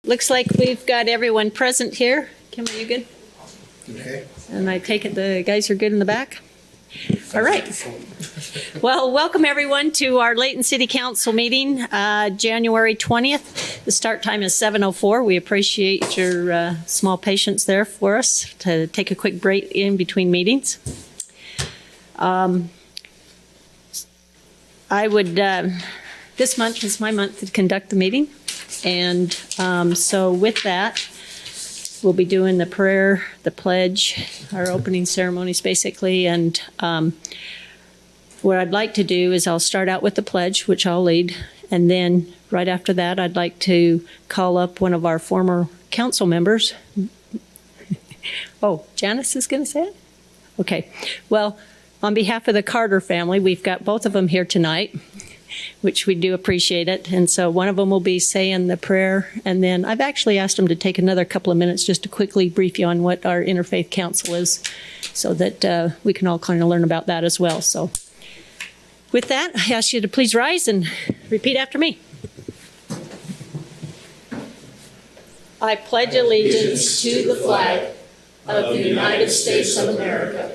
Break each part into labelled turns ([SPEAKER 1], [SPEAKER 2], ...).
[SPEAKER 1] Looks like we've got everyone present here. Kim, are you good?
[SPEAKER 2] Okay.
[SPEAKER 1] And I take it the guys are good in the back? All right. Well, welcome everyone to our Layton City Council meeting, January 20th. The start time is 7:04. We appreciate your small patience there for us to take a quick break in between meetings. This month is my month to conduct the meeting. And so with that, we'll be doing the prayer, the pledge, our opening ceremonies basically. And what I'd like to do is I'll start out with the pledge, which I'll lead. And then right after that, I'd like to call up one of our former council members. Oh, Janice is going to say it? Okay. Well, on behalf of the Carter family, we've got both of them here tonight, which we do appreciate it. And so one of them will be saying the prayer. And then I've actually asked them to take another couple of minutes just to quickly brief you on what our Interfaith Council is so that we can all kind of learn about that as well. So with that, I ask you to please rise and repeat after me. I pledge allegiance to the flag of the United States of America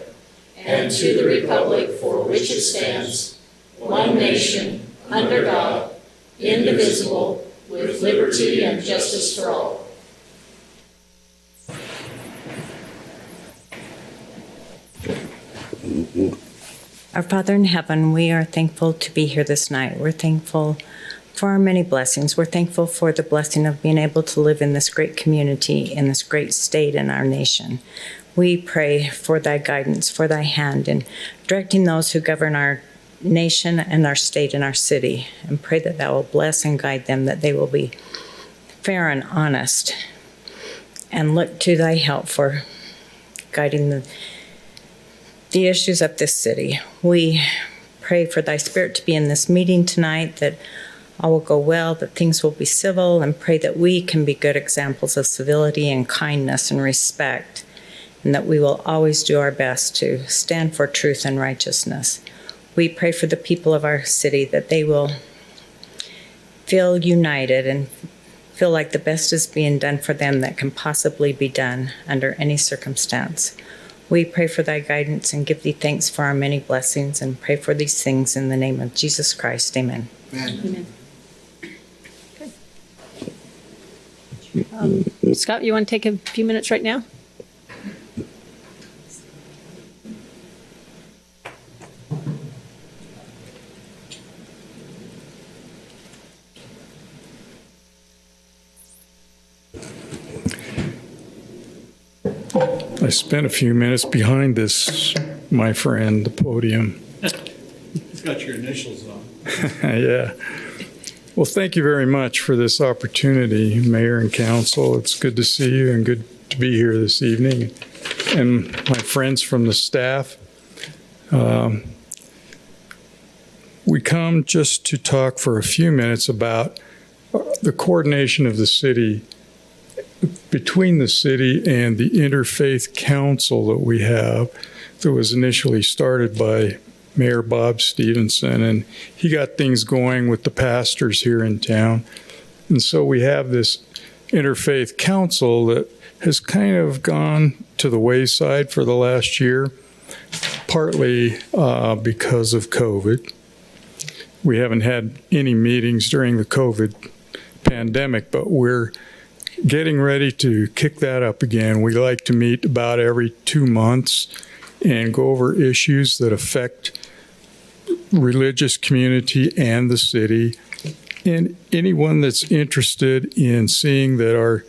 [SPEAKER 1] and to the republic for which it stands, one nation, under God, indivisible, with liberty and justice for all.
[SPEAKER 3] Our Father in heaven, we are thankful to be here this night. We're thankful for our many blessings. We're thankful for the blessing of being able to live in this great community, in this great state in our nation. We pray for thy guidance, for thy hand in directing those who govern our nation and our state and our city, and pray that thou will bless and guide them, that they will be fair and honest, and look to thy help for guiding the issues of this city. We pray for thy spirit to be in this meeting tonight, that all will go well, that things will be civil, and pray that we can be good examples of civility and kindness and respect, and that we will always do our best to stand for truth and righteousness. We pray for the people of our city, that they will feel united and feel like the best is being done for them that can possibly be done under any circumstance. We pray for thy guidance and give thee thanks for our many blessings, and pray for these things in the name of Jesus Christ. Amen.
[SPEAKER 2] Amen.
[SPEAKER 1] Good. Scott, you want to take a few minutes right now?
[SPEAKER 4] I spent a few minutes behind this, my friend, the podium.
[SPEAKER 5] It's got your initials on.
[SPEAKER 4] Yeah. Well, thank you very much for this opportunity, Mayor and Council. It's good to see you and good to be here this evening. And my friends from the staff. We come just to talk for a few minutes about the coordination of the city, between the city and the Interfaith Council that we have, that was initially started by Mayor Bob Stevenson, and he got things going with the pastors here in town. And so we have this Interfaith Council that has kind of gone to the wayside for the last year, partly because of COVID. We haven't had any meetings during the COVID pandemic, but we're getting ready to kick that up again. We like to meet about every 2 months and go over issues that affect religious community and the city, and anyone that's interested in seeing that our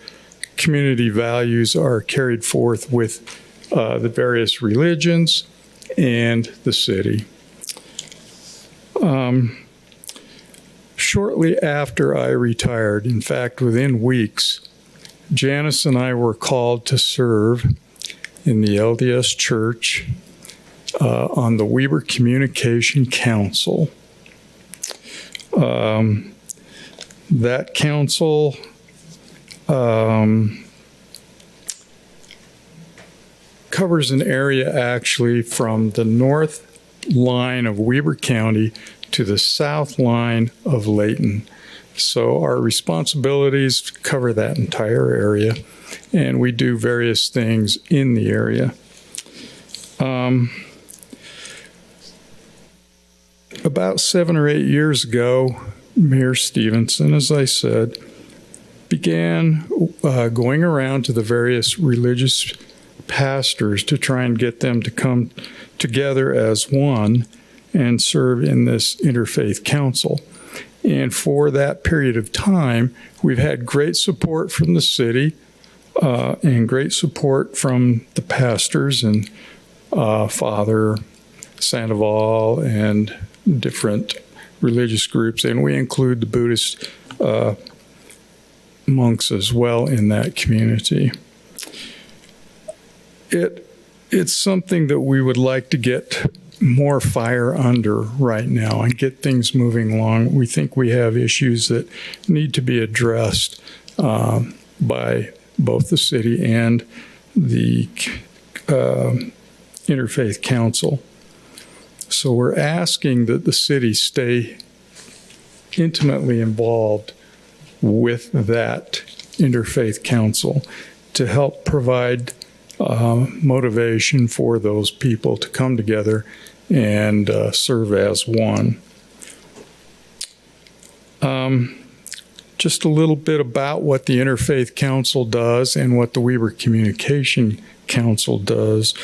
[SPEAKER 4] community values are carried forth with the various religions and the city. Shortly after I retired, in fact, within weeks, Janice and I were called to serve in the LDS Church on the Weber Communication Council. That council covers an area actually from the north line of Weber County to the south line of Layton. So our responsibilities cover that entire area, and we do various things in the area. About 7 or 8 years ago, Mayor Stevenson, as I said, began going around to the various religious pastors to try and get them to come together as one and serve in this interfaith council. And for that period of time, we've had great support from the city and great support from the pastors and Father Sandoval and different religious groups, and we include the Buddhist monks as well in that community. It's something that we would like to get more fire under right now and get things moving along. We think we have issues that need to be addressed by both the city and the Interfaith Council. So we're asking that the city stay intimately involved with that Interfaith Council to help provide motivation for those people to come together and serve as one. Just a little bit about what the Interfaith Council does and what the Weber Communication Council does.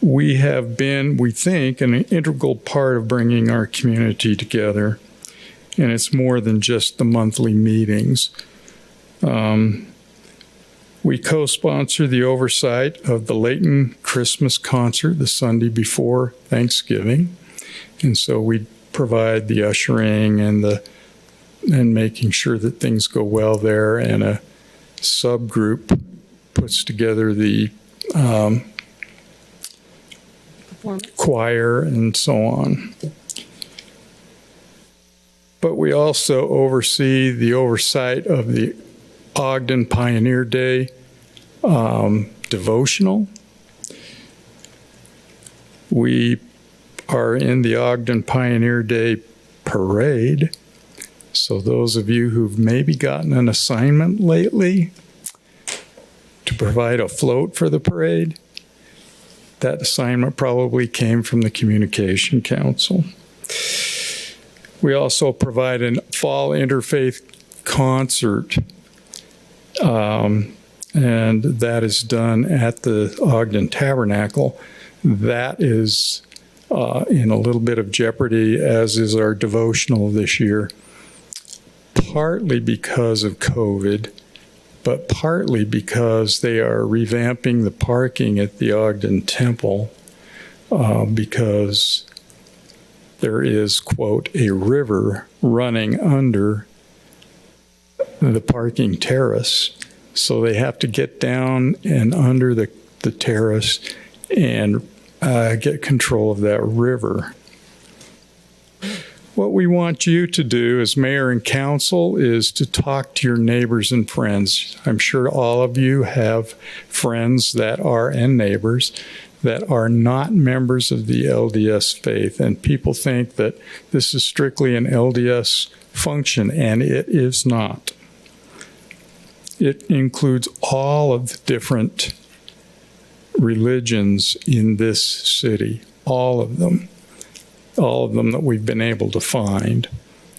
[SPEAKER 4] We have been, we think, an integral part of bringing our community together, and it's more than just the monthly meetings. We co-sponsor the oversight of the Layton Christmas concert the Sunday before Thanksgiving, and so we provide the ushering and making sure that things go well there, and a subgroup puts together the choir and so on. But we also oversee the oversight of the Ogden Pioneer Day devotional. We are in the Ogden Pioneer Day parade. So those of you who've maybe gotten an assignment lately to provide a float for the parade, that assignment probably came from the Communication Council. We also provide a fall interfaith concert, and that is done at the Ogden Tabernacle. That is in a little bit of jeopardy, as is our devotional this year, partly because of COVID, but partly because they are revamping the parking at the Ogden Temple because there is, quote, a river running under the parking terrace. So they have to get down and under the terrace and get control of that river. What we want you to do as mayor and council is to talk to your neighbors and friends. I'm sure all of you have friends that are, and neighbors that are not members of the LDS faith, and people think that this is strictly an LDS function, and it is not. It includes all of the different religions in this city, all of them that we've been able to find.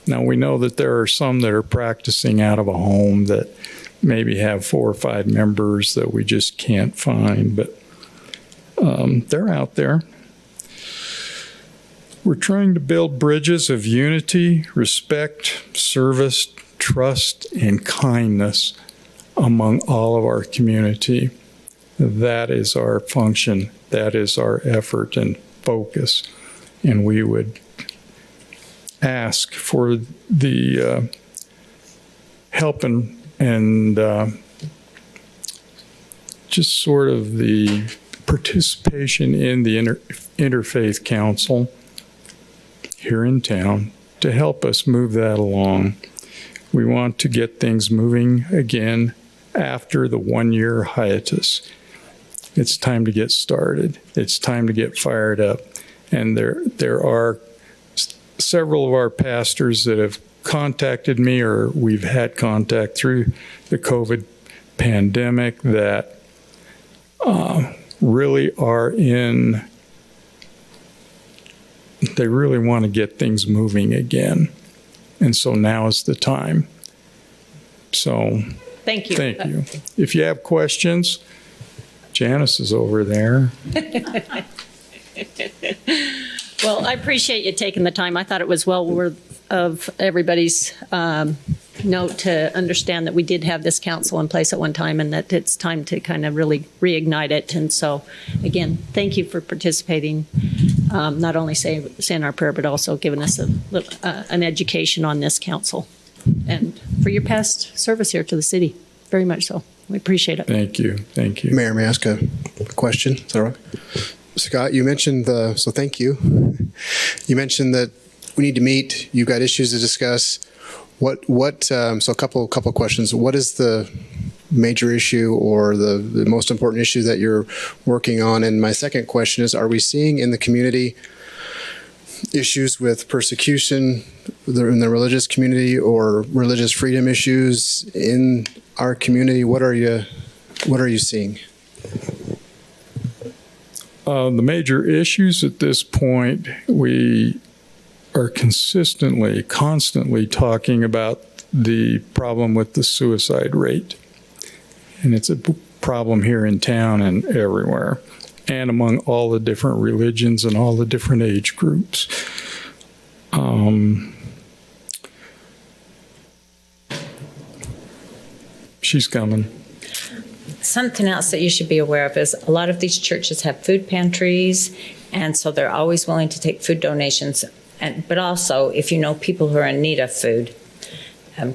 [SPEAKER 4] Now, we know that there are some that are practicing out of a home that maybe have 4 or 5 members that we just can't find, but they're out there. We're trying to build bridges of unity, respect, service, trust, and kindness among all of our community. That is our function. That is our effort and focus. And we would ask for the help and just sort of the participation in the Interfaith Council here in town to help us move that along. We want to get things moving again after the 1-year hiatus. It's time to get started. It's time to get fired up. And there are several of our pastors that have contacted me, or we've had contact through the COVID pandemic, that really are they really want to get things moving again. And so now is the time. So
[SPEAKER 1] Thank you.
[SPEAKER 4] thank you. If you have questions, Janice is over there.
[SPEAKER 1] Well, I appreciate you taking the time. I thought it was well worth of everybody's note to understand that we did have this council in place at one time and that it's time to kind of really reignite it. And so, again, thank you for participating, not only saying our prayer, but also giving us an education on this council and for your past service here to the city. Very much so. We appreciate it.
[SPEAKER 4] Thank you. Thank you.
[SPEAKER 2] Mayor, may I ask a question? Is that all right? Scott, you mentioned so thank you. You mentioned that we need to meet. You've got issues to discuss. So a couple questions. What is the major issue or the most important issue that you're working on? And my second question is, are we seeing in the community issues with persecution in the religious community or religious freedom issues in our community? What are you seeing?
[SPEAKER 4] The major issues at this point, we are constantly talking about the problem with the suicide rate. And it's a problem here in town and everywhere, and among all the different religions and all the different age groups. She's coming.
[SPEAKER 3] Something else that you should be aware of is a lot of these churches have food pantries, and so they're always willing to take food donations. But also, if you know people who are in need of food,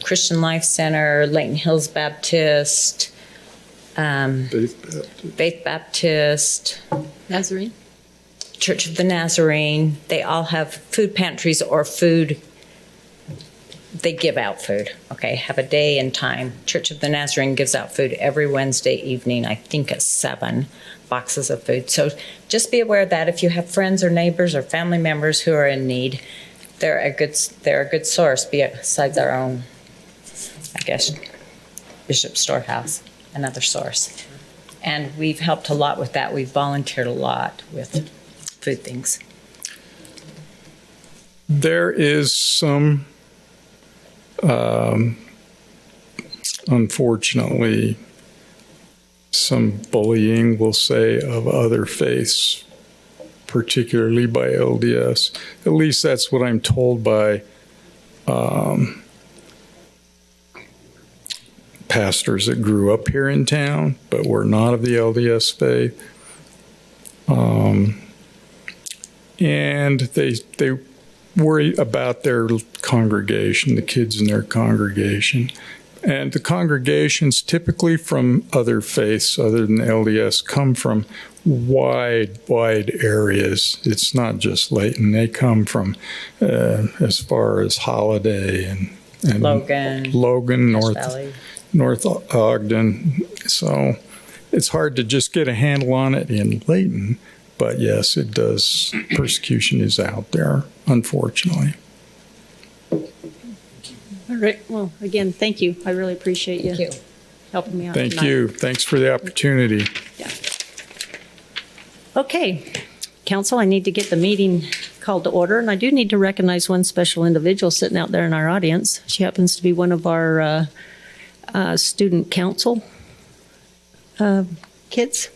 [SPEAKER 3] Christian Life Center, Layton Hills Baptist, Faith Baptist,
[SPEAKER 1] Nazarene?
[SPEAKER 3] Church of the Nazarene, they all have food pantries or food. They give out food, okay, have a day and time. Church of the Nazarene gives out food every Wednesday evening, I think at 7 boxes of food. So just be aware of that. If you have friends or neighbors or family members who are in need, they're a good source besides our own, I guess, Bishop Storehouse, another source. And we've helped a lot with that. We've volunteered a lot with food things.
[SPEAKER 4] There is some, unfortunately, some bullying, we'll say, of other faiths, particularly by LDS. At least that's what I'm told by pastors that grew up here in town, but were not of the LDS faith. And they worry about their congregation, the kids in their congregation. And the congregations, typically from other faiths other than LDS, come from wide areas. It's not just Layton. They come from as far as Holiday and Logan, North Ogden. So it's hard to just get a handle on it in Layton. But yes, it does. Persecution is out there, unfortunately.
[SPEAKER 1] All right. Well, again, thank you. I really appreciate you helping me out
[SPEAKER 4] Thank
[SPEAKER 1] tonight.
[SPEAKER 4] you. Thanks for the opportunity.
[SPEAKER 1] Yeah. Okay, council, I need to get the meeting called to order, and I do need to recognize one special individual sitting out there in our audience. She happens to be one of our student council kids.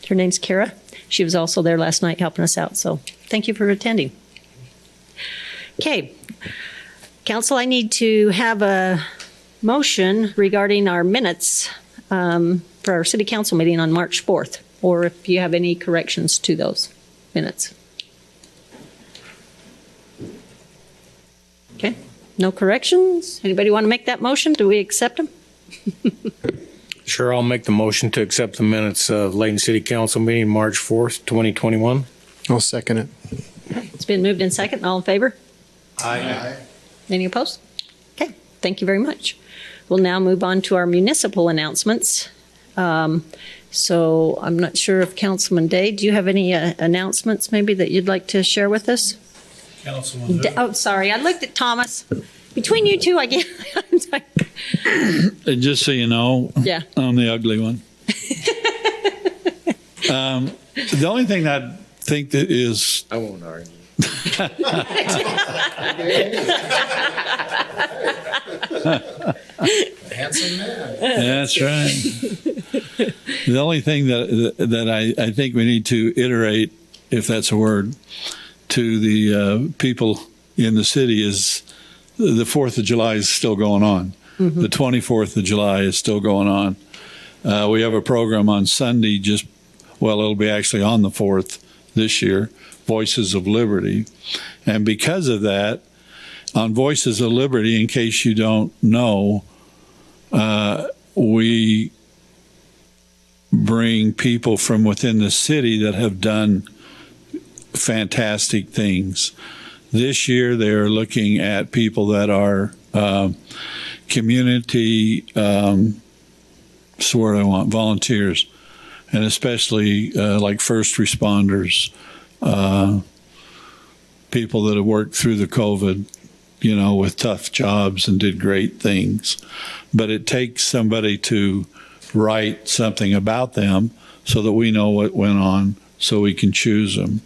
[SPEAKER 1] Her name's Kara. She was also there last night helping us out, so thank you for attending. Okay, council, I need to have a motion regarding our minutes for our city council meeting on March 4th, or if you have any corrections to those minutes. Okay, no corrections? Anybody want to make that motion? Do we accept them?
[SPEAKER 6] Sure, I'll make the motion to accept the minutes of Layton City Council meeting March 4th, 2021.
[SPEAKER 2] I'll second it.
[SPEAKER 1] It's been moved in second. All in favor?
[SPEAKER 6] Aye.
[SPEAKER 1] Any opposed? Okay, thank you very much. We'll now move on to our municipal announcements. So I'm not sure if Councilman Day, do you have any announcements maybe that you'd like to share with us?
[SPEAKER 5] Councilman.
[SPEAKER 1] Oh, sorry, I looked at Thomas. Between you two, I get.
[SPEAKER 7] Just so you know,
[SPEAKER 1] Yeah.
[SPEAKER 7] I'm the ugly one. The only thing I think that is
[SPEAKER 6] I won't argue.
[SPEAKER 5] Handsome man.
[SPEAKER 7] that's right. The only thing that I think we need to iterate, if that's a word, to the people in the city is the 4th of July is still going on. The 24th of July is still going on. We have a program on Sunday, it'll be actually on the 4th this year, Voices of Liberty. And because of that, on Voices of Liberty, in case you don't know, we bring people from within the city that have done fantastic things. This year, they're looking at people that are community, volunteers, and especially like first responders, people that have worked through the COVID, with tough jobs and did great things. But it takes somebody to write something about them so that we know what went on, so we can choose them.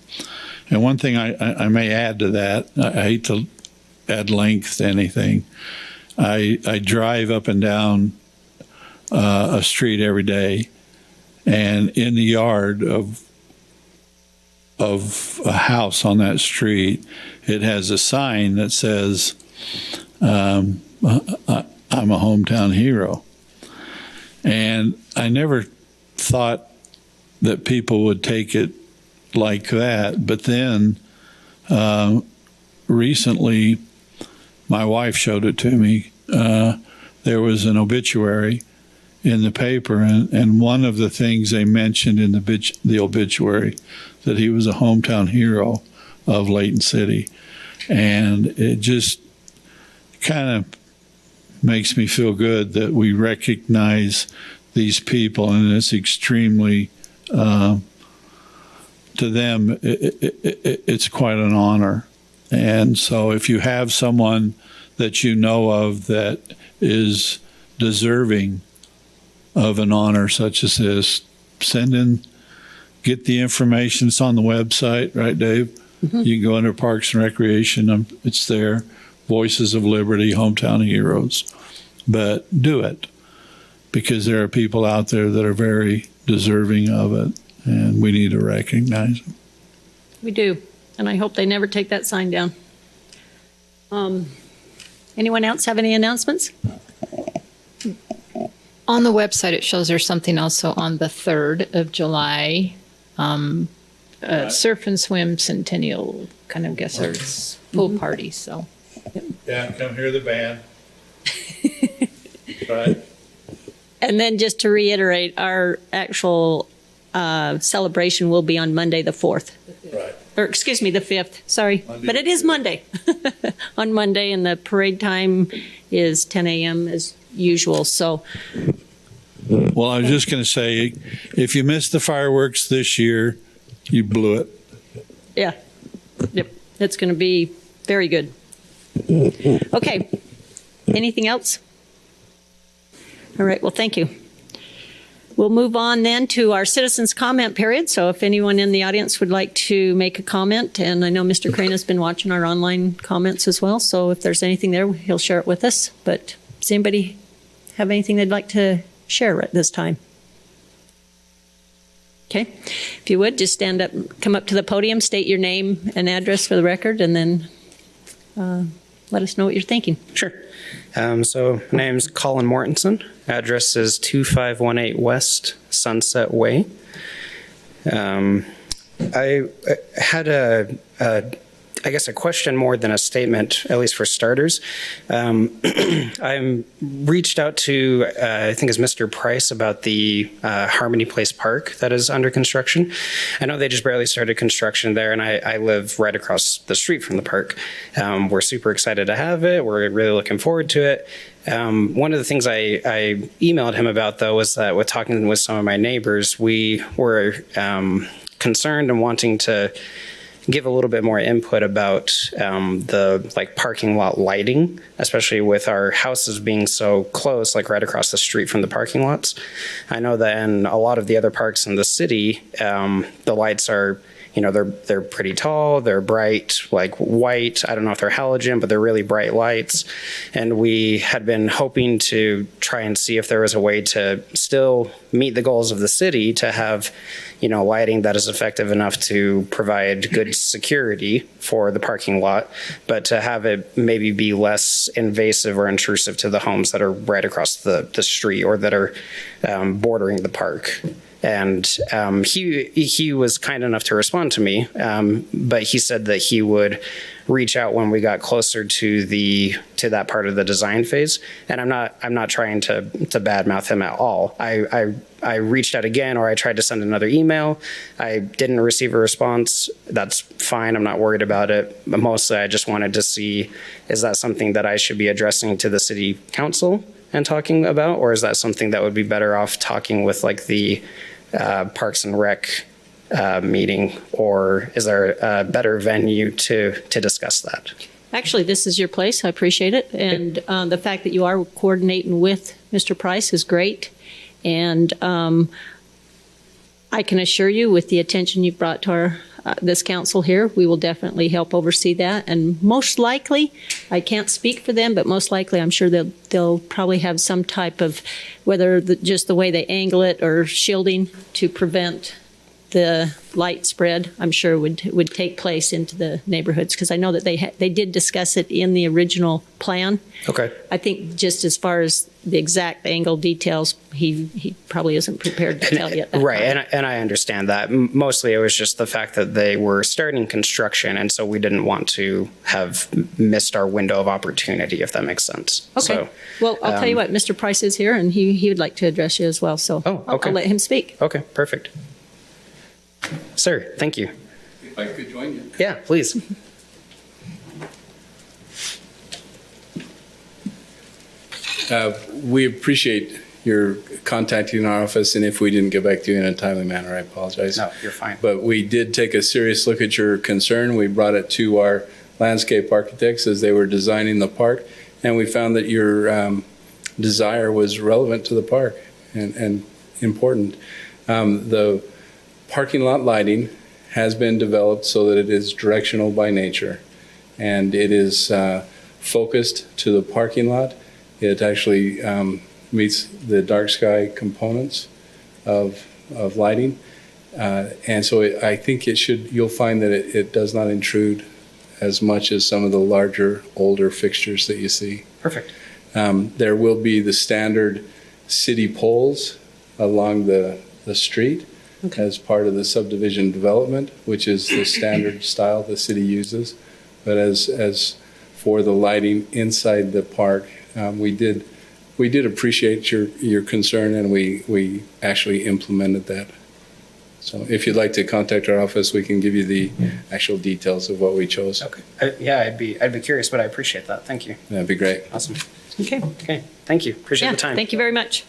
[SPEAKER 7] And one thing I may add to that, I hate to add length to anything. I drive up and down a street every day, and in the yard of a house on that street, it has a sign that says, I'm a hometown hero. And I never thought that people would take it like that. But then recently, my wife showed it to me. There was an obituary in the paper, and one of the things they mentioned in the obituary, that he was a hometown hero of Layton City. And it just kind of makes me feel good that we recognize these people, and it's extremely, to them, it's quite an honor. And so if you have someone that you know of that is deserving of an honor such as this, get the information. It's on the website, right, Dave? Mm-hmm. You can go under Parks and Recreation. It's there. Voices of Liberty, Hometown Heroes. But do it, because there are people out there that are very deserving of it, and we need to recognize them.
[SPEAKER 1] We do, and I hope they never take that sign down. Anyone else have any announcements?
[SPEAKER 8] On the website, it shows there's something also on the 3rd of July, surf and swim centennial, kind of guess it's pool party, so.
[SPEAKER 7] Yeah, come hear the band. Right.
[SPEAKER 1] And then just to reiterate, our actual celebration will be on Monday, the 4th.
[SPEAKER 7] Right.
[SPEAKER 1] Or excuse me, the 5th, sorry.
[SPEAKER 7] Monday
[SPEAKER 1] But it
[SPEAKER 7] the
[SPEAKER 1] is
[SPEAKER 7] 5th.
[SPEAKER 1] Monday. On Monday, and the parade time is 10 a.m. as usual, so.
[SPEAKER 7] Well, I was just going to say, if you missed the fireworks this year, you blew it.
[SPEAKER 1] Yeah. Yep. It's going to be very good. Okay. Anything else? All right. Well, thank you. We'll move on then to our citizens' comment period. So if anyone in the audience would like to make a comment, and I know Mr. Crane has been watching our online comments as well. So if there's anything there, he'll share it with us. But does anybody have anything they'd like to share at this time? Okay. If you would, just stand up, come up to the podium, state your name and address for the record, and then let us know what you're thinking.
[SPEAKER 9] Sure. So my name's Colin Mortensen. Address is 2518 West Sunset Way. I had a I guess, a question more than a statement, at least for starters. I reached out to, I think it's Mr. Price, about the Harmony Place Park that is under construction. I know they just barely started construction there, and I live right across the street from the park. We're super excited to have it. We're really looking forward to it. One of the things I emailed him about, though, was that with talking with some of my neighbors, we were concerned and wanting to give a little bit more input about the parking lot lighting, especially with our houses being so close, like right across the street from the parking lots. I know that in a lot of the other parks in the city, the lights are, they're pretty tall, they're bright, like white. I don't know if they're halogen, but they're really bright lights. And we had been hoping to try and see if there was a way to still meet the goals of the city to have, lighting that is effective enough to provide good security for the parking lot, but to have it maybe be less invasive or intrusive to the homes that are right across the street or that are bordering the park. And he was kind enough to respond to me, but he said that he would reach out when we got closer to that part of the design phase. And I'm not trying to badmouth him at all. I reached out again, or I tried to send another email. I didn't receive a response. That's fine. I'm not worried about it. But mostly, I just wanted to see, is that something that I should be addressing to the city council and talking about, or is that something that would be better off talking with the Parks and Rec meeting, or is there a better venue to discuss that?
[SPEAKER 1] Actually, this is your place. I appreciate it. And the fact that you are coordinating with Mr. Price is great. And I can assure you, with the attention you've brought to this council here, we will definitely help oversee that. And most likely, I can't speak for them, but most likely I'm sure they'll probably have some type of, whether just the way they angle it or shielding to prevent the light spread, I'm sure would take place into the neighborhoods, because I know that they did discuss it in the original plan.
[SPEAKER 9] Okay.
[SPEAKER 1] I think just as far as the exact angle details, he probably isn't prepared to tell you at that
[SPEAKER 9] Right,
[SPEAKER 1] time.
[SPEAKER 9] and I understand that. Mostly it was just the fact that they were starting construction, and so we didn't want to have missed our window of opportunity, if that makes sense.
[SPEAKER 1] Okay.
[SPEAKER 9] So,
[SPEAKER 1] well, I'll tell you what, Mr. Price is here, and he would like to address you as well. So
[SPEAKER 9] okay.
[SPEAKER 1] I'll let him speak.
[SPEAKER 9] Okay, perfect. Sir, thank you.
[SPEAKER 10] If I could join you.
[SPEAKER 9] Yeah, please.
[SPEAKER 10] We appreciate your contacting our office, and if we didn't get back to you in a timely manner, I apologize.
[SPEAKER 9] No, you're fine.
[SPEAKER 10] But we did take a serious look at your concern. We brought it to our landscape architects as they were designing the park, and we found that your desire was relevant to the park and important. The parking lot lighting has been developed so that it is directional by nature, and it is focused to the parking lot. It actually meets the dark sky components of lighting, and so I think you'll find that it does not intrude as much as some of the larger, older fixtures that you see.
[SPEAKER 9] Perfect.
[SPEAKER 10] There will be the standard city poles along the street. Okay. As part of the subdivision development, which is the standard style the city uses. But as for the lighting inside the park, we did appreciate your concern, and we actually implemented that. So if you'd like to contact our office, we can give you the actual details of what we chose.
[SPEAKER 9] Okay. I'd be curious, but I appreciate that. Thank you.
[SPEAKER 10] That'd be great.
[SPEAKER 9] Awesome.
[SPEAKER 1] Okay.
[SPEAKER 9] Okay. Thank you. Appreciate the time.
[SPEAKER 1] Thank you very much.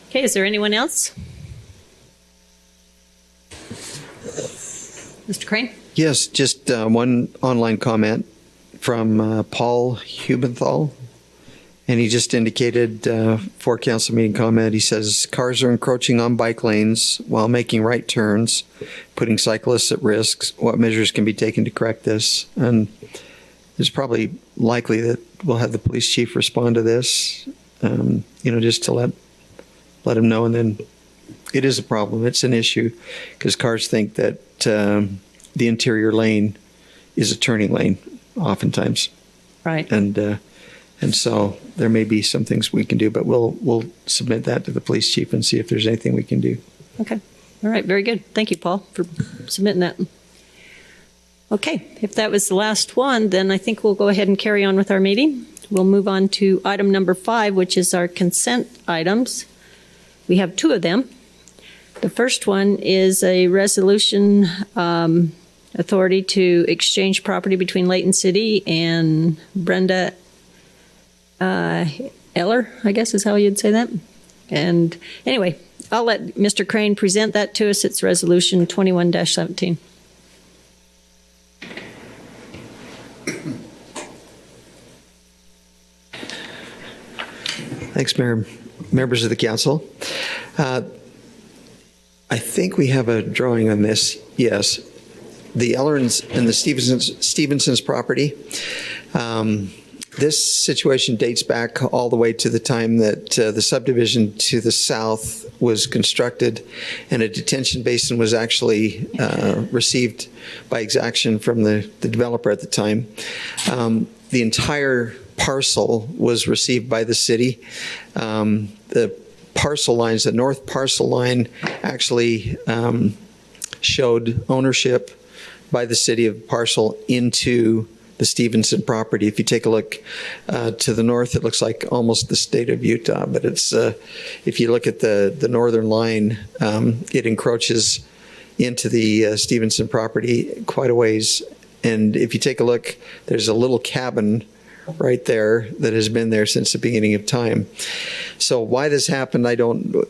[SPEAKER 1] Okay, is there anyone else? Mr. Crane?
[SPEAKER 11] Yes, just one online comment from Paul Hubenthal. And he just indicated for council meeting comment, he says, cars are encroaching on bike lanes while making right turns, putting cyclists at risk. What measures can be taken to correct this? And it's probably likely that we'll have the police chief respond to this, just to let him know. And then it is a problem. It's an issue because cars think that the interior lane is a turning lane oftentimes.
[SPEAKER 1] Right.
[SPEAKER 11] And so there may be some things we can do, but we'll submit that to the police chief and see if there's anything we can do.
[SPEAKER 1] Okay. All right. Very good. Thank you, Paul, for submitting that. Okay, if that was the last one, then I think we'll go ahead and carry on with our meeting. We'll move on to item number 5, which is our consent items. We have 2 of them. The first one is a resolution authority to exchange property between Layton City and Brenda Eller, I guess is how you'd say that. And anyway, I'll let Mr. Crane present that to us. It's Resolution 21-17.
[SPEAKER 11] Thanks, Mayor. Members of the council. I think we have a drawing on this. Yes. The Ellerns and the Stevenson's property. This situation dates back all the way to the time that the subdivision to the south was constructed and a detention basin was actually received by exaction from the developer at the time. The entire parcel was received by the city. The parcel lines, the north parcel line actually showed ownership by the city of parcel into the Stevenson property. If you take a look to the north, it looks like almost the state of Utah, but it's if you look at the northern line, it encroaches into the Stevenson property quite a ways. And if you take a look, there's a little cabin right there that has been there since the beginning of time. So why this happened,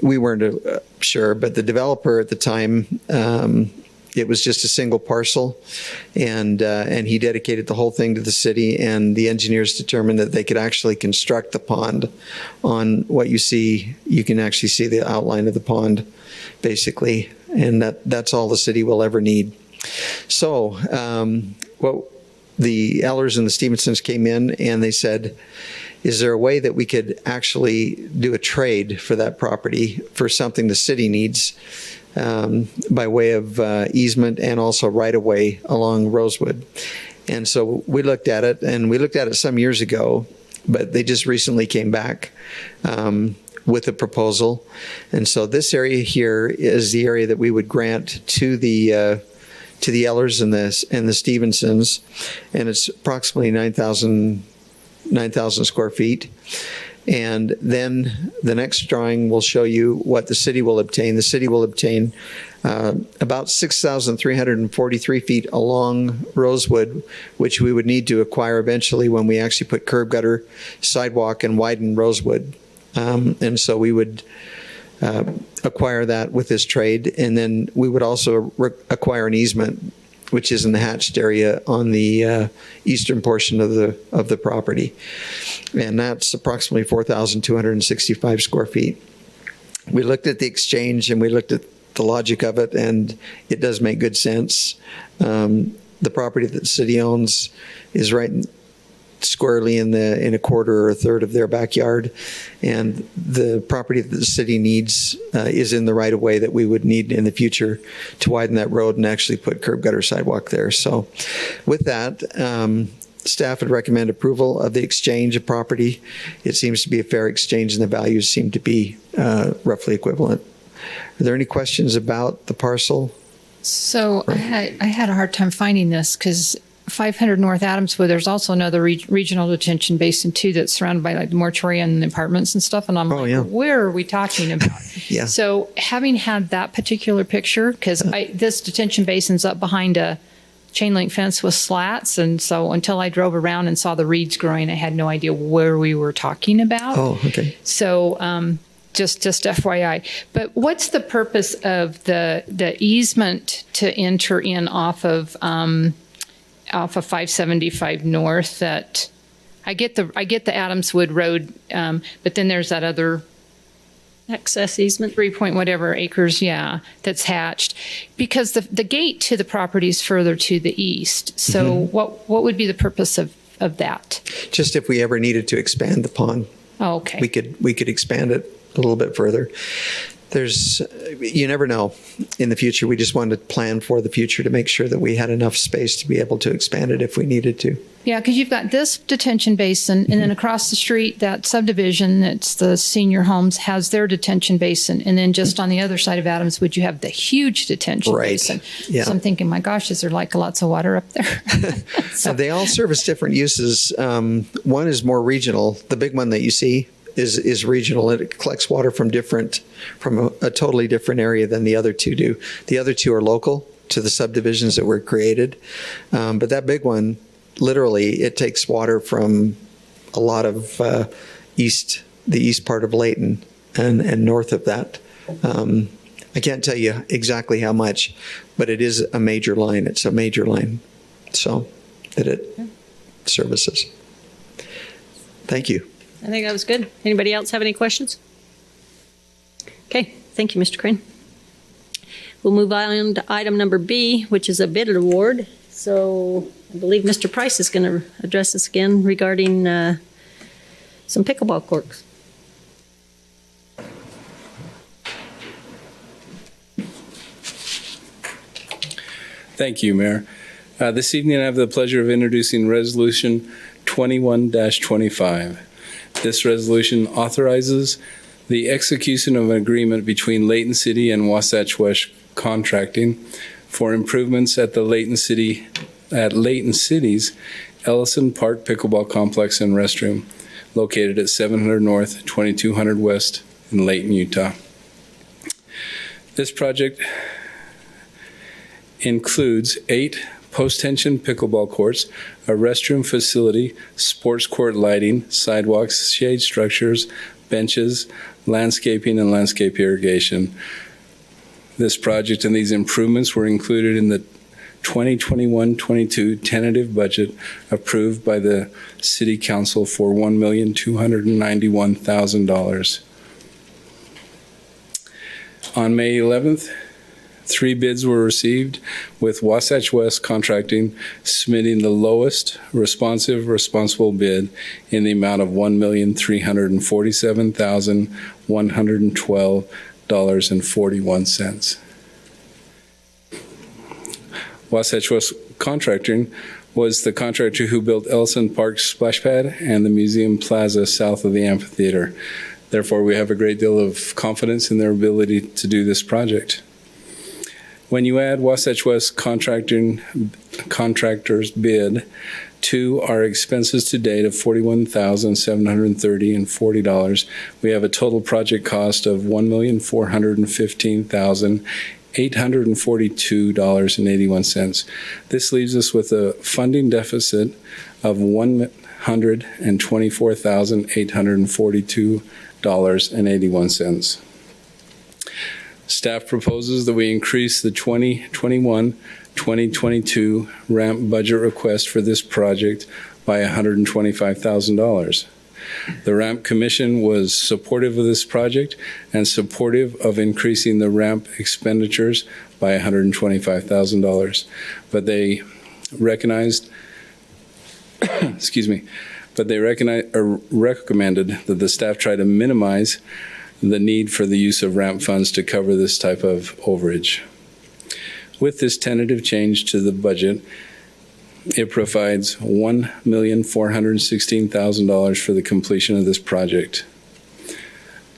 [SPEAKER 11] we weren't sure, but the developer at the time, it was just a single parcel, and he dedicated the whole thing to the city, and the engineers determined that they could actually construct the pond on what you see. You can actually see the outline of the pond, basically, and that's all the city will ever need. So the Ellers and the Stevensons came in and they said, is there a way that we could actually do a trade for that property for something the city needs by way of easement and also right-of-way along Rosewood? And so we looked at it, and we looked at it some years ago, but they just recently came back with a proposal. And so this area here is the area that we would grant to the Ellers and the Stevensons, and it's approximately 9,000 square feet. And then the next drawing will show you what the city will obtain. The city will obtain about 6,343 feet along Rosewood, which we would need to acquire eventually when we actually put curb gutter, sidewalk, and widen Rosewood. And so we would acquire that with this trade, and then we would also acquire an easement, which is in the hatched area on the eastern portion of the property, and that's approximately 4,265 square feet. We looked at the exchange and we looked at the logic of it, and it does make good sense. The property that the city owns is right squarely in a quarter or a third of their backyard, and the property that the city needs is in the right of way that we would need in the future to widen that road and actually put curb gutter sidewalk there. So with that, staff would recommend approval of the exchange of property. It seems to be a fair exchange and the values seem to be roughly equivalent. Are there any questions about the parcel?
[SPEAKER 8] So I had a hard time finding this because 500 North Adamswood, there's also another regional detention basin too that's surrounded by like the mortuary and the apartments and stuff. And I'm where are we talking about?
[SPEAKER 11] Yeah.
[SPEAKER 8] So having had that particular picture, because this detention basin's up behind a chain link fence with slats. And so until I drove around and saw the reeds growing, I had no idea where we were talking about.
[SPEAKER 11] Oh, okay.
[SPEAKER 8] So just FYI. But what's the purpose of the easement to enter in off of 575 North? That I get the Adamswood Road, but then there's that other
[SPEAKER 1] Access easement.
[SPEAKER 8] 3 point whatever acres, that's hatched, because the gate to the property is further to the east. So what would be the purpose of that?
[SPEAKER 11] Just if we ever needed to expand the pond,
[SPEAKER 8] Oh, okay.
[SPEAKER 11] we could expand it a little bit further. you never know in the future. We just wanted to plan for the future to make sure that we had enough space to be able to expand it if we needed to.
[SPEAKER 8] Yeah, because you've got this detention basin, and then across the street, that subdivision, that's the senior homes, has their detention basin. And then just on the other side of Adams, would you have the huge detention basin?
[SPEAKER 11] Yeah.
[SPEAKER 8] So I'm thinking, my gosh, is there like lots of water up there?
[SPEAKER 11] So they all service different uses. One is more regional. The big one that you see is regional. It collects water from a totally different area than the other two do. The other two are local to the subdivisions that were created. But that big one, literally, it takes water from a lot of the east part of Layton and north of that. I can't tell you exactly how much, but it is a major line. It's a major line, so that it services. Thank you.
[SPEAKER 1] I think that was good. Anybody else have any questions? Okay, thank you, Mr. Crane. We'll move on to item number B, which is a bid award. So I believe Mr. Price is going to address us again regarding some pickleball courts.
[SPEAKER 10] Thank you, Mayor. This evening I have the pleasure of introducing Resolution 21-25. This resolution authorizes the execution of an agreement between Layton City and Wasatch West Contracting for improvements at Layton City's Ellison Park Pickleball Complex and Restroom, located at 700 North, 2200 West in Layton, Utah. This project includes 8 post-tension pickleball courts, a restroom facility, sports court lighting, sidewalks, shade structures, benches, landscaping, and landscape irrigation. This project and these improvements were included in the 2021-22 tentative budget approved by the City Council for $1,291,000. On May 11th, 3 bids were received, with Wasatch West Contracting submitting the lowest responsible bid in the amount of $1,347,112.41. Wasatch West Contracting was the contractor who built Ellison Park Splash Pad and the Museum Plaza south of the amphitheater. Therefore, we have a great deal of confidence in their ability to do this project. When you add Wasatch West Contractor's bid to our expenses to date of $41,730.40, we have a total project cost of $1,415,842.81. This leaves us with a funding deficit of $124,842.81. Staff proposes that we increase the 2021-2022 ramp budget request for this project by $125,000. The Ramp Commission was supportive of this project and supportive of increasing the ramp expenditures by $125,000. But they recognized, recommended that the staff try to minimize the need for the use of ramp funds to cover this type of overage. With this tentative change to the budget, it provides $1,416,000 for the completion of this project.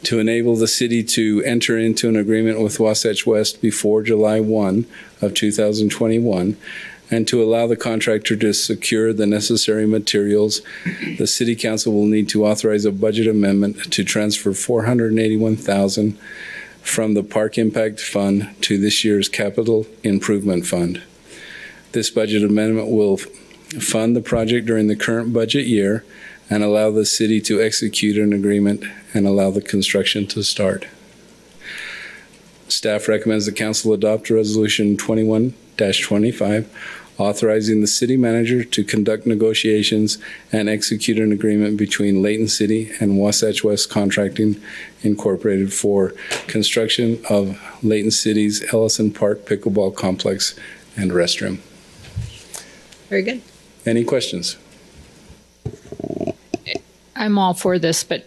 [SPEAKER 10] To enable the city to enter into an agreement with Wasatch West before July 1 of 2021, and to allow the contractor to secure the necessary materials, the City Council will need to authorize a budget amendment to transfer $481,000 from the Park Impact Fund to this year's Capital Improvement Fund. This budget amendment will fund the project during the current budget year and allow the city to execute an agreement and allow the construction to start. Staff recommends the council adopt Resolution 21-25, authorizing the city manager to conduct negotiations and execute an agreement between Layton City and Wasatch West Contracting Incorporated for construction of Layton City's Ellison Park Pickleball Complex and Restroom.
[SPEAKER 1] Very good.
[SPEAKER 10] Any questions?
[SPEAKER 8] I'm all for this, but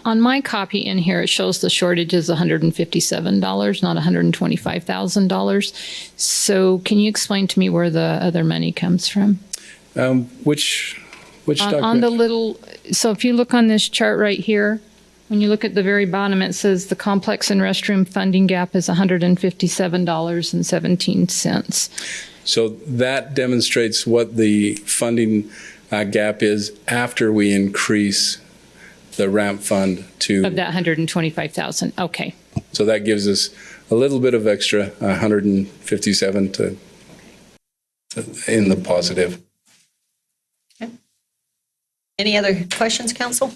[SPEAKER 8] On my copy in here, it shows the shortage is $157, not $125,000. So can you explain to me where the other money comes from?
[SPEAKER 10] Which document?
[SPEAKER 8] On the little, so if you look on this chart right here, when you look at the very bottom, it says the complex and restroom funding gap is $157.17.
[SPEAKER 10] So that demonstrates what the funding gap is after we increase the ramp fund to.
[SPEAKER 8] Of that 125,000, okay.
[SPEAKER 10] So that gives us a little bit of extra, 157 to in the positive.
[SPEAKER 1] Any other questions, council?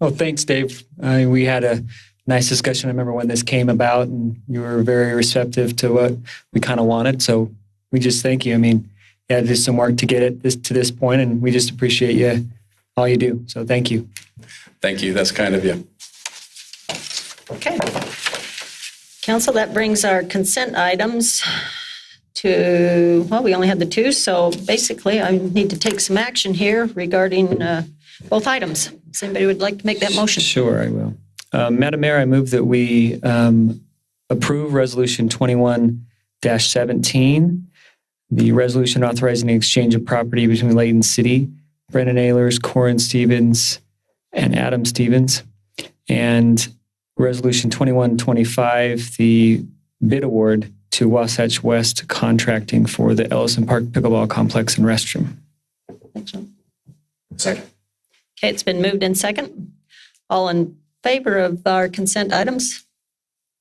[SPEAKER 12] Oh, thanks, Dave. We had a nice discussion. I remember when this came about, and you were very receptive to what we kind of wanted. So we just thank you. I mean, you had to do some work to get it to this point, and we just appreciate you, all you do. So thank you.
[SPEAKER 10] Thank you. That's kind of you.
[SPEAKER 1] Okay. Council, that brings our consent items to, well, we only had the two, so basically I need to take some action here regarding both items. Does anybody would like to make that motion?
[SPEAKER 12] Sure, I will. Madam Mayor, I move that we approve Resolution 21-17, the resolution authorizing the exchange of property between Layton City, Brendan Ehlers, Corin Stevens, and Adam Stevens, and Resolution 21-25, the bid award to Wasatch West Contracting for the Ellison Park Pickleball Complex and Restroom.
[SPEAKER 1] Second. Okay, it's been moved in second. All in favor of our consent items,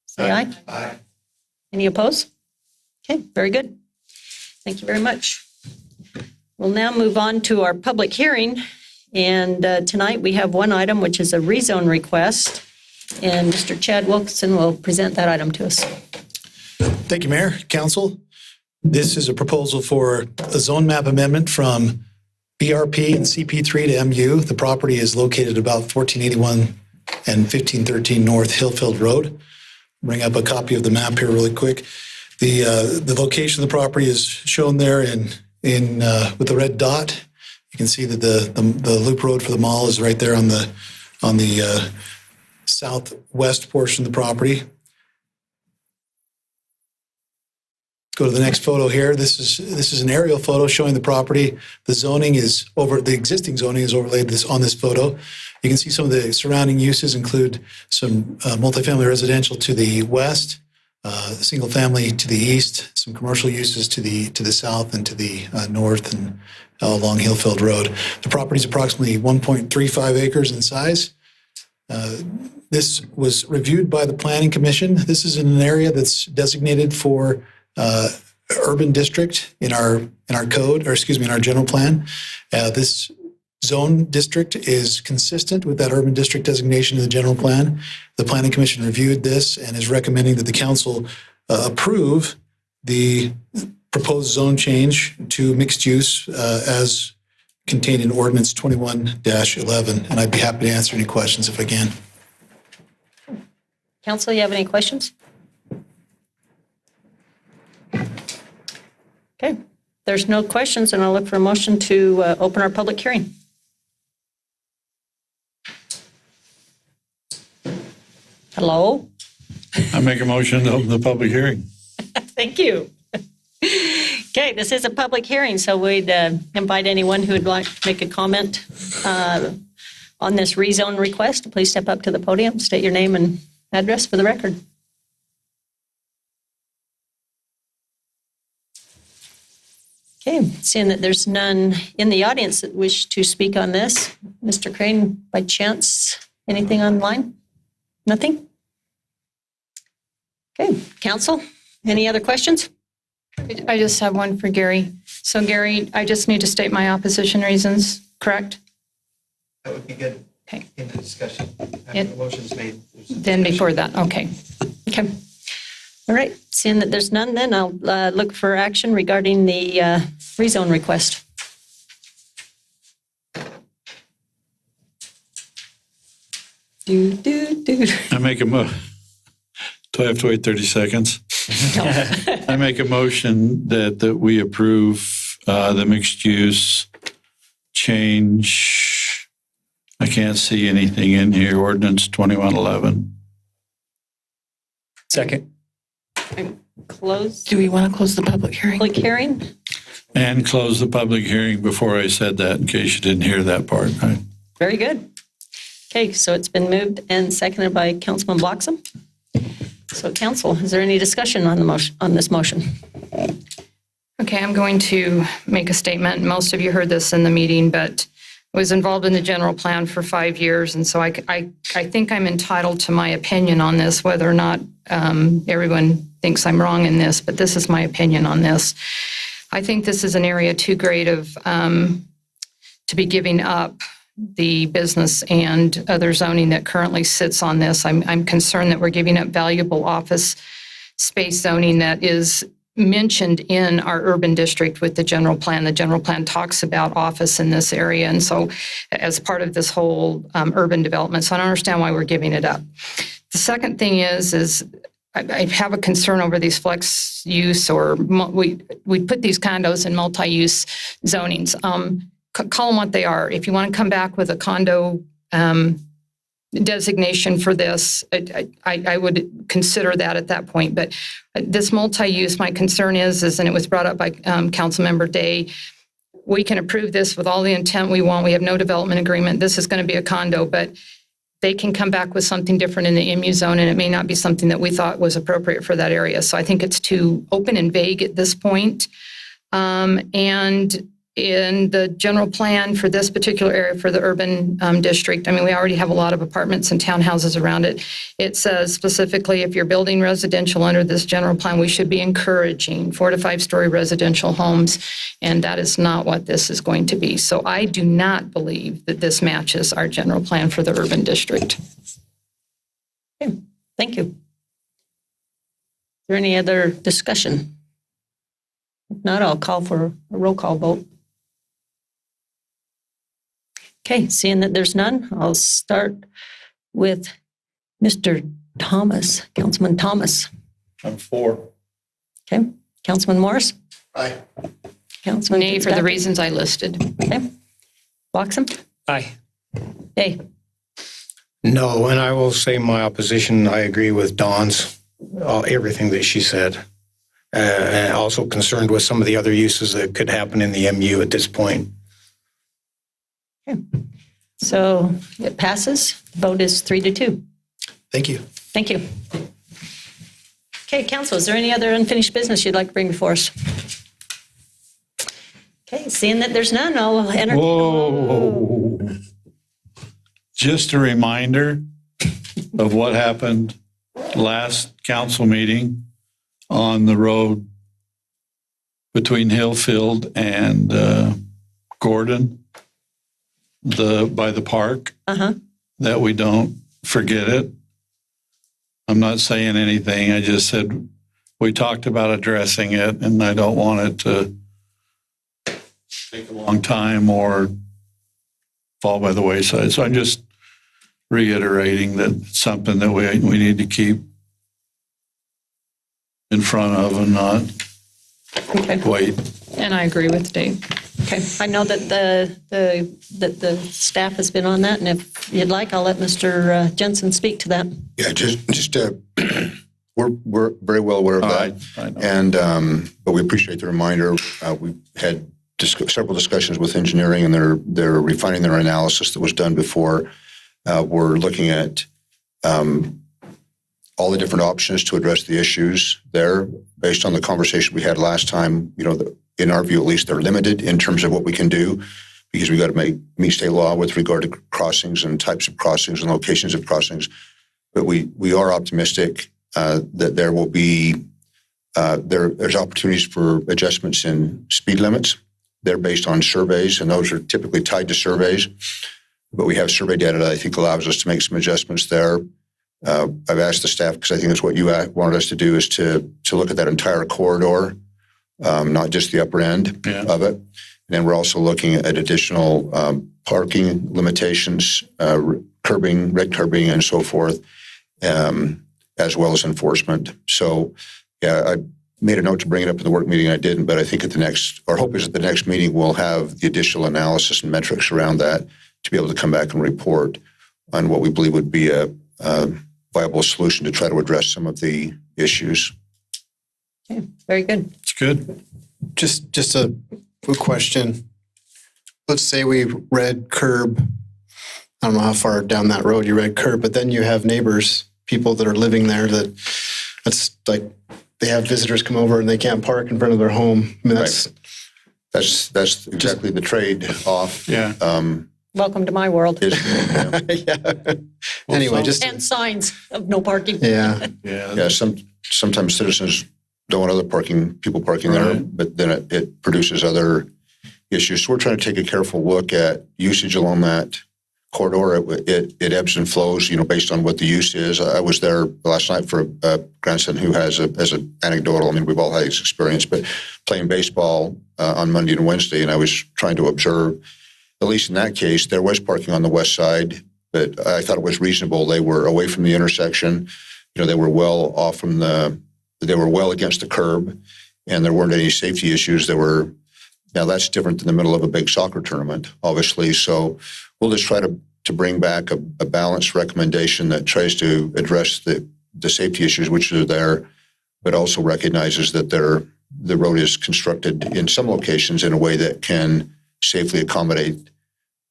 [SPEAKER 1] say aye.
[SPEAKER 2] Aye.
[SPEAKER 1] Any opposed? Okay, very good. Thank you very much. We'll now move on to our public hearing. And tonight we have one item, which is a rezone request. And Mr. Chad Wilkinson will present that item to us.
[SPEAKER 13] Thank you, Mayor, Council. This is a proposal for a zone map amendment from BRP and CP3 to MU. The property is located about 1481 and 1513 North Hillfield Road. Bring up a copy of the map here really quick. The location of the property is shown there in with the red dot. You can see that the loop road for the mall is right there on the southwest portion of the property. Go to the next photo here. This is an aerial photo showing the property. The existing zoning is overlaid on this photo. You can see some of the surrounding uses include some multifamily residential to the west, single family to the east, some commercial uses to the south and to the north and along Hillfield Road. The property is approximately 1.35 acres in size. This was reviewed by the Planning Commission. This is in an area that's designated for urban district in our code, or excuse me, in our general plan. This zone district is consistent with that urban district designation in the general plan. The Planning Commission reviewed this and is recommending that the council approve the proposed zone change to mixed use as contained in Ordinance 21-11. And I'd be happy to answer any questions if I can.
[SPEAKER 1] Council, you have any questions? Okay, there's no questions, and I'll look for a motion to open our public hearing. Hello?
[SPEAKER 7] I make a motion to open the public hearing.
[SPEAKER 1] Thank you. Okay, this is a public hearing, so we'd invite anyone who would like to make a comment on this rezone request to please step up to the podium, state your name and address for the record. Okay, seeing that there's none in the audience that wish to speak on this, Mr. Crane, by chance, anything online? Nothing? Okay, council, any other questions?
[SPEAKER 8] I just have one for Gary. So Gary, I just need to state my opposition reasons, correct?
[SPEAKER 11] That would be good.
[SPEAKER 8] Okay.
[SPEAKER 11] In the discussion. After the motion's made.
[SPEAKER 8] Then before that, okay.
[SPEAKER 1] Okay. All right, seeing that there's none, then I'll look for action regarding the rezone request.
[SPEAKER 7] I make a do I have to wait 30 seconds?
[SPEAKER 1] No.
[SPEAKER 7] I make a motion that we approve the mixed use change. I can't see anything in here. Ordinance 2111.
[SPEAKER 12] Second.
[SPEAKER 1] Close
[SPEAKER 14] Do we want to close the public hearing?
[SPEAKER 1] public hearing.
[SPEAKER 7] And close the public hearing before I said that, in case you didn't hear that part.
[SPEAKER 1] Very good. Okay, so it's been moved and seconded by Councilman Bloxham. So council, is there any discussion on the motion, on this motion?
[SPEAKER 8] Okay, I'm going to make a statement. Most of you heard this in the meeting, but I was involved in the general plan for 5 years, and so I think I'm entitled to my opinion on this, whether or not everyone thinks I'm wrong in this, but this is my opinion on this. I think this is an area too great of to be giving up the business and other zoning that currently sits on this. I'm concerned that we're giving up valuable office space zoning that is mentioned in our urban district with the general plan. The general plan talks about office in this area, and so as part of this whole urban development, so I don't understand why we're giving it up. The second thing is I have a concern over these flex use, or we put these condos in multi-use zonings. Call them what they are. If you want to come back with a condo designation for this, I would consider that at that point. But this multi-use, my concern is, and it was brought up by Councilmember Day, we can approve this with all the intent we want. We have no development agreement. This is going to be a condo, but they can come back with something different in the MU zone, and it may not be something that we thought was appropriate for that area. So I think it's too open and vague at this point. And in the general plan for this particular area for the urban district, I mean, we already have a lot of apartments and townhouses around it. It says specifically, if you're building residential under this general plan, we should be encouraging 4 to 5 story residential homes. And that is not what this is going to be. So I do not believe that this matches our general plan for the urban district.
[SPEAKER 1] Okay, thank you. Is there any other discussion? If not, I'll call for a roll call vote. Okay, seeing that there's none, I'll start with Mr. Thomas, Councilman Thomas.
[SPEAKER 7] I'm for.
[SPEAKER 1] Okay, Councilman Morris?
[SPEAKER 2] Aye.
[SPEAKER 1] Councilman
[SPEAKER 8] Nay, for the
[SPEAKER 1] Fitzpatrick?
[SPEAKER 8] reasons I listed.
[SPEAKER 1] Okay. Bloxham?
[SPEAKER 12] Aye.
[SPEAKER 1] Yay.
[SPEAKER 6] No, and I will say my opposition, I agree with Dawn's, everything that she said. And also concerned with some of the other uses that could happen in the MU at this point.
[SPEAKER 1] Okay. So it passes. Vote is 3-2.
[SPEAKER 13] Thank you.
[SPEAKER 1] Thank you. Okay, council, is there any other unfinished business you'd like to bring before us? Okay, seeing that there's none, I'll entertain.
[SPEAKER 7] Whoa. Just a reminder of what happened last council meeting on the road between Hillfield and Gordon, by the park, that we don't forget it. I'm not saying anything. I just said we talked about addressing it, and I don't want it to take a long time or fall by the wayside. So I'm just reiterating that it's something that we need to keep in front of and not wait.
[SPEAKER 8] And I agree with Dave.
[SPEAKER 1] Okay, I know that the staff has been on that, and if you'd like, I'll let Mr. Jensen speak to that.
[SPEAKER 15] Yeah, just we're very well aware of that,
[SPEAKER 7] I know.
[SPEAKER 15] and but we appreciate the reminder. We've had several discussions with engineering, and they're refining their analysis that was done before. We're looking at all the different options to address the issues there. Based on the conversation we had last time, in our view, at least, they're limited in terms of what we can do, because we got to meet state law with regard to crossings and types of crossings and locations of crossings. But we are optimistic that there will be there's opportunities for adjustments in speed limits. They're based on surveys, and those are typically tied to surveys. But we have survey data that I think allows us to make some adjustments there. I've asked the staff, because I think it's what you wanted us to do, is to look at that entire corridor, not just the upper end of it. And then we're also looking at additional parking limitations, curbing, red curbing, and so forth, as well as enforcement. So, yeah, I made a note to bring it up in the work meeting. I didn't, but I think our hope is at the next meeting we'll have the additional analysis and metrics around that to be able to come back and report on what we believe would be a viable solution to try to address some of the issues.
[SPEAKER 3] Okay, very good.
[SPEAKER 7] It's good.
[SPEAKER 2] Just a quick question. Let's say we read curb. I don't know how far down that road you read curb, but then you have neighbors, people that are living there that's like they have visitors come over and they can't park in front of their home. I mean,
[SPEAKER 15] That's exactly the trade-off.
[SPEAKER 7] Yeah.
[SPEAKER 1] Welcome to my world.
[SPEAKER 2] yeah. Anyway,
[SPEAKER 1] And signs of no parking.
[SPEAKER 2] Yeah.
[SPEAKER 15] Yeah. Sometimes citizens don't want other people parking there, but then it produces other issues. So we're trying to take a careful look at usage along that corridor. It ebbs and flows, based on what the use is. I was there last night for a grandson who has as an anecdotal. I mean, we've all had this experience, but playing baseball on Monday and Wednesday, and I was trying to observe. At least in that case, there was parking on the west side, but I thought it was reasonable. They were away from the intersection. They were well off from they were well against the curb, and there weren't any safety issues. Now that's different than the middle of a big soccer tournament, obviously. So we'll just try to bring back a balanced recommendation that tries to address the safety issues which are there, but also recognizes that the road is constructed in some locations in a way that can safely accommodate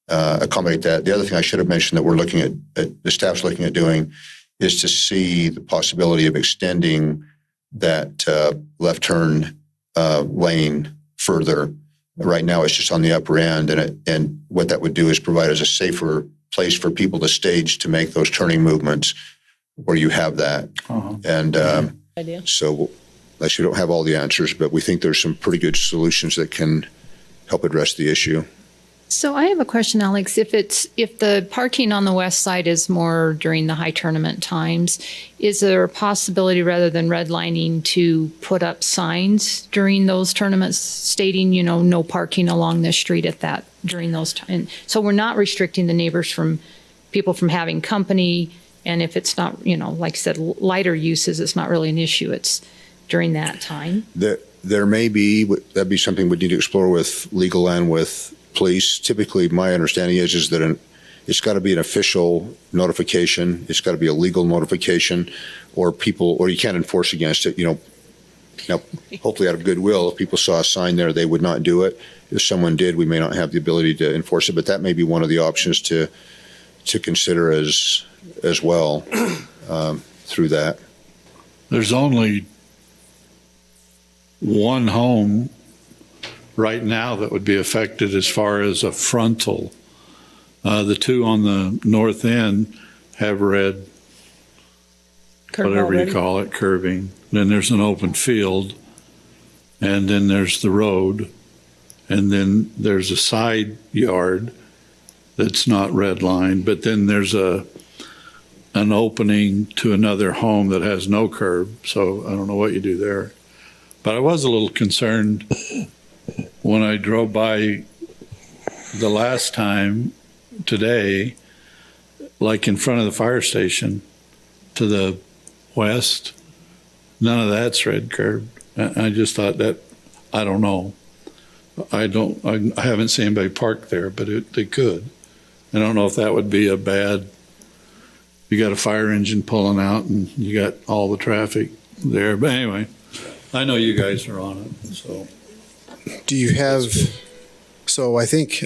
[SPEAKER 15] that. The other thing I should have mentioned that we're looking at, the staff's looking at doing, is to see the possibility of extending that left turn lane further. Right now, it's just on the upper end, and what that would do is provide us a safer place for people to stage to make those turning movements where you have that. And so, unless you don't have all the answers, but we think there's some pretty good solutions that can help address the issue.
[SPEAKER 8] So I have a question, Alex. If the parking on the west side is more during the high tournament times, is there a possibility rather than redlining to put up signs during those tournaments stating, no parking along this street during those times? So we're not restricting the neighbors people from having company. And if it's not, like I said, lighter uses, it's not really an issue. It's during that time.
[SPEAKER 15] There may be, that'd be something we need to explore with legal and with police. Typically, my understanding is that it's got to be an official notification. It's got to be a legal notification, or you can't enforce against it. Now, hopefully out of goodwill, if people saw a sign there, they would not do it. If someone did, we may not have the ability to enforce it, but that may be one of the options to consider as well through that.
[SPEAKER 7] There's only one home right now that would be affected as far as a frontal. The two on the north end have red, whatever you call it, curving. Then there's an open field, and then there's the road, and then there's a side yard that's not red lined, but then there's an opening to another home that has no curb, so I don't know what you do there. But I was a little concerned when I drove by the last time today, like in front of the fire station to the west, none of that's red curb. I just thought that, I don't know. I haven't seen anybody park there, but they could. I don't know if that would be a bad, you got a fire engine pulling out and you got all the traffic there. But anyway, I know you guys are on it, so.
[SPEAKER 2] Do you have, so I think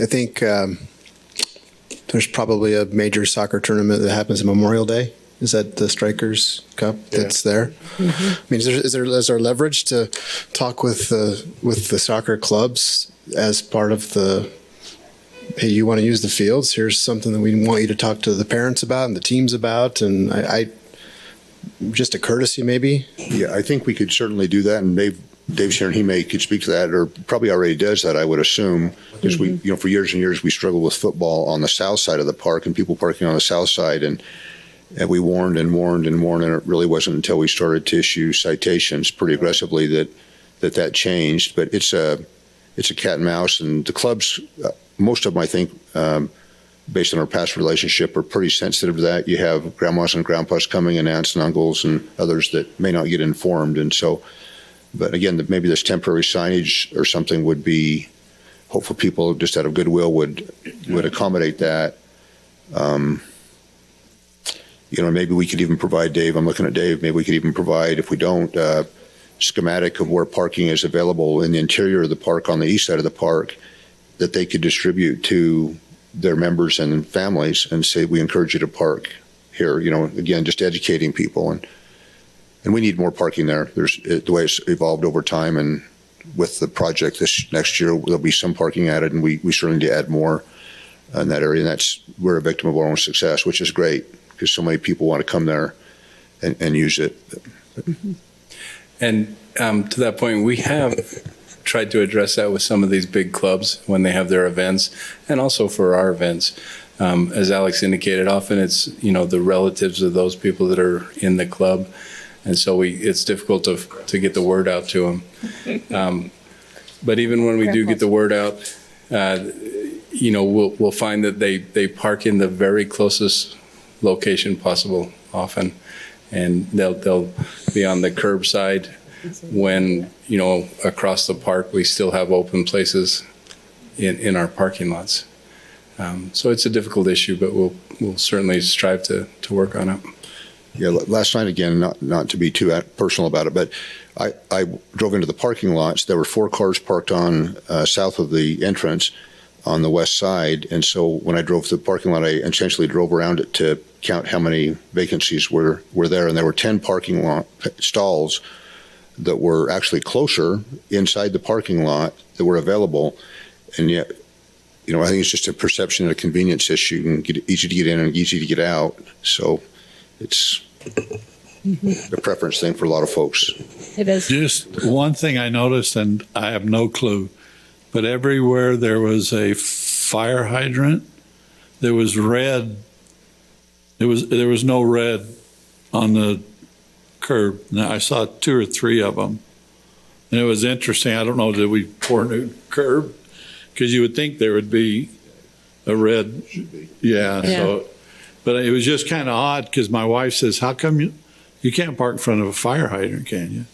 [SPEAKER 2] there's probably a major soccer tournament that happens on Memorial Day. Is that the Strikers Cup that's there? Mm-hmm. I mean, is there leverage to talk with the soccer clubs as part of the, hey, you want to use the fields? Here's something that we want you to talk to the parents about and the teams about, and I just a courtesy maybe?
[SPEAKER 15] Yeah, I think we could certainly do that, and Dave's here, and he could speak to that, or probably already does that, I would assume, because we, for years and years, we struggled with football on the south side of the park and people parking on the south side, and we warned, and it really wasn't until we started to issue citations pretty aggressively that changed. But it's a cat and mouse, and the clubs, most of them, I think, based on our past relationship, are pretty sensitive to that. You have grandmas and grandpas coming, and aunts and uncles, and others that may not get informed, and so. But again, maybe this temporary signage or something would be, hopefully people just out of goodwill would would accommodate that. Maybe we could even provide, Dave, I'm looking at Dave, maybe we could even provide, if we don't, schematic of where parking is available in the interior of the park on the east side of the park that they could distribute to their members and families and say, we encourage you to park here, again, just educating people. And we need more parking there. The way it's evolved over time, and with the project this next year, there'll be some parking added, and we certainly need to add more in that area. And we're a victim of our own success, which is great because so many people want to come there and use it.
[SPEAKER 10] And to that point, we have tried to address that with some of these big clubs when they have their events, and also for our events. As Alex indicated, often it's the relatives of those people that are in the club, and so it's difficult to get the word out to them. But even when we do get the word out, we'll find that they park in the very closest location possible often, and they'll be on the curbside when across the park we still have open places in our parking lots. So it's a difficult issue, but we'll certainly strive to work on it.
[SPEAKER 15] Yeah, last night, again, not to be too personal about it, but I drove into the parking lots. There were 4 cars parked on south of the entrance on the west side. And so when I drove to the parking lot, I intentionally drove around it to count how many vacancies were there. And there were 10 parking lot stalls that were actually closer inside the parking lot that were available. And yet, I think it's just a perception and a convenience issue, and easy to get in and easy to get out. So it's a preference thing for a lot of folks.
[SPEAKER 1] It is.
[SPEAKER 7] Just one thing I noticed, and I have no clue, but everywhere there was a fire hydrant, there was red. There was no red on the curb. Now, I saw 2 or 3 of them, and it was interesting. I don't know, did we pour a new curb? Because you would think there would be a red. Yeah. So, but it was just kind of odd because my wife says, "How come you can't park in front of a fire hydrant, can you?"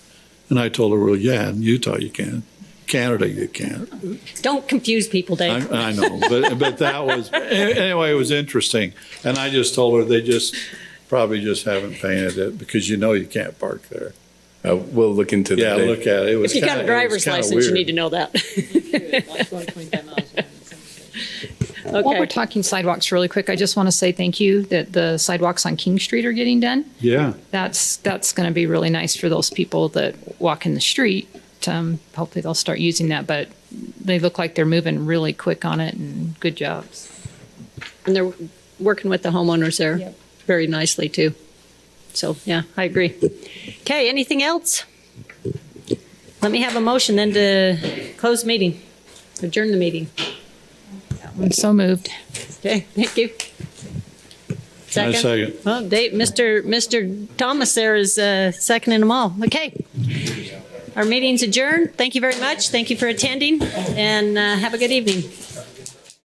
[SPEAKER 7] And I told her, "Well, yeah, in Utah you can. Canada you can't."
[SPEAKER 1] Don't confuse people, Dave.
[SPEAKER 7] I know, but that was anyway. It was interesting, and I just told her they probably just haven't painted it because you can't park there.
[SPEAKER 10] We'll look into that.
[SPEAKER 7] Yeah, look at it. It was
[SPEAKER 1] if you got a driver's license,
[SPEAKER 7] weird.
[SPEAKER 1] you need to know that. Okay.
[SPEAKER 8] While we're talking sidewalks really quick, I just want to say thank you that the sidewalks on King Street are getting done.
[SPEAKER 7] Yeah.
[SPEAKER 8] That's going to be really nice for those people that walk in the street. Hopefully they'll start using that, but they look like they're moving really quick on it, and good jobs.
[SPEAKER 1] And they're working with the homeowners there very nicely too. So yeah, I agree. Okay, anything else? Let me have a motion then to close the meeting, adjourn the meeting.
[SPEAKER 8] I'm so moved.
[SPEAKER 1] Okay, thank you. Second?
[SPEAKER 7] I second.
[SPEAKER 1] Well, Dave, Mr. Thomas there is seconding them all. Okay. Our meeting's adjourned. Thank you very much. Thank you for attending, and have a good evening.